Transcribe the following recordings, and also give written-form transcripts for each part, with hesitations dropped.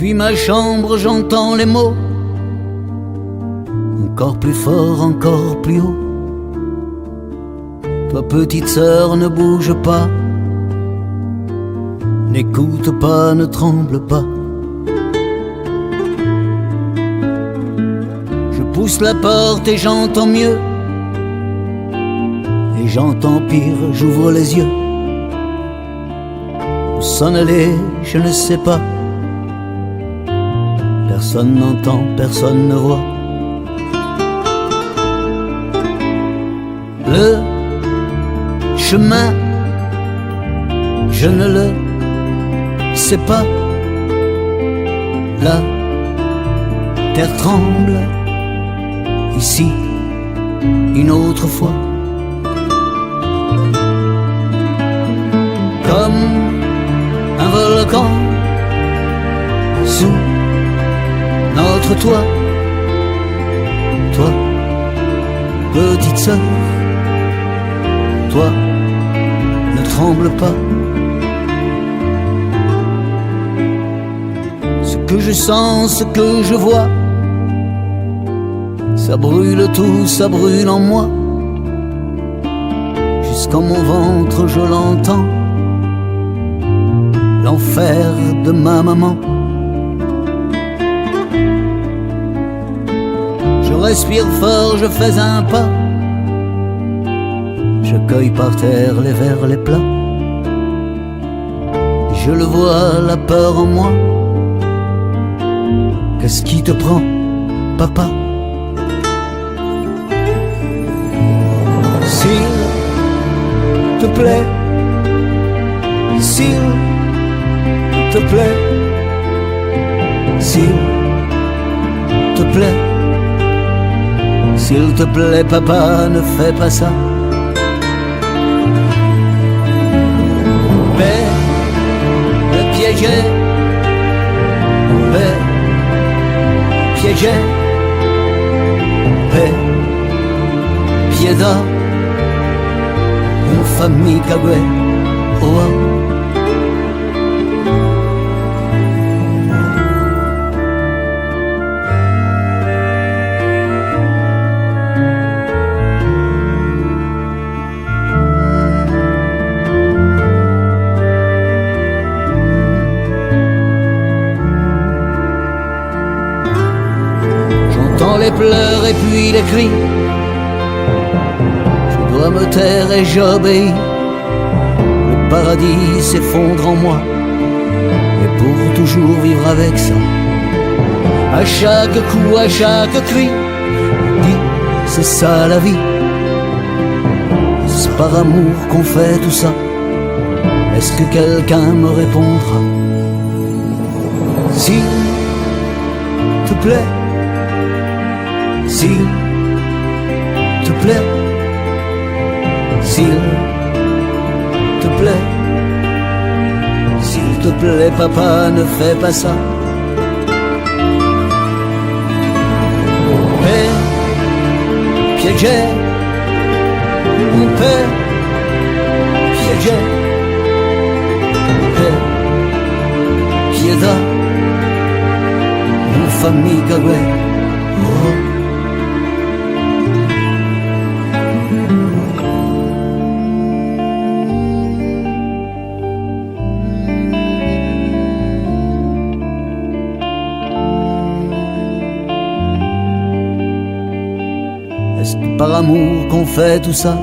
Depuis ma chambre j'entends les mots, encore plus fort, encore plus haut. Toi petite sœur ne bouge pas, n'écoute pas, ne tremble pas. Je pousse la porte et j'entends mieux, et j'entends pire, j'ouvre les yeux. Où s'en aller, je ne sais pas. Personne n'entend, personne ne voit. Le chemin, je ne le sais pas. La terre tremble, ici, une autre fois. Comme un volcan sous notre toit. Toi, petite sœur, toi, ne tremble pas. Ce que je sens, ce que je vois, ça brûle tout, ça brûle en moi. Jusqu'en mon ventre je l'entends, l'enfer de ma maman. Je respire fort, je fais un pas, je cueille par terre les verres, les plats. Je le vois, la peur en moi. Qu'est-ce qui te prend, papa? S'il te plaît, s'il te plaît, s'il te plaît, s'il te plaît, papa, ne fais pas ça. Mais le piégé, mais piégé, mais pieda, une famille cagouée, oh, oh. Les pleurs et puis les cris, je dois me taire et j'obéis. Le paradis s'effondre en moi, et pour toujours vivre avec ça. À chaque coup, à chaque cri, dis, c'est ça la vie. C'est par amour qu'on fait tout ça. Est-ce que quelqu'un me répondra? S'il te plaît, s'il te plaît, s'il te plaît, s'il te plaît, papa, ne fais pas ça. Père, piégé, mon père, piégé, père, pieda, une famille cagouée, oh. Est-ce que par amour qu'on fait tout ça?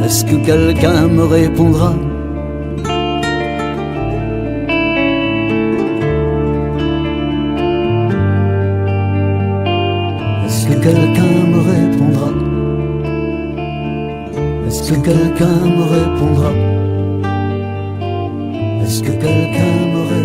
Est-ce que quelqu'un me répondra? Est-ce que quelqu'un me répondra? Est-ce que quelqu'un me répondra? Est-ce que quelqu'un me répondra?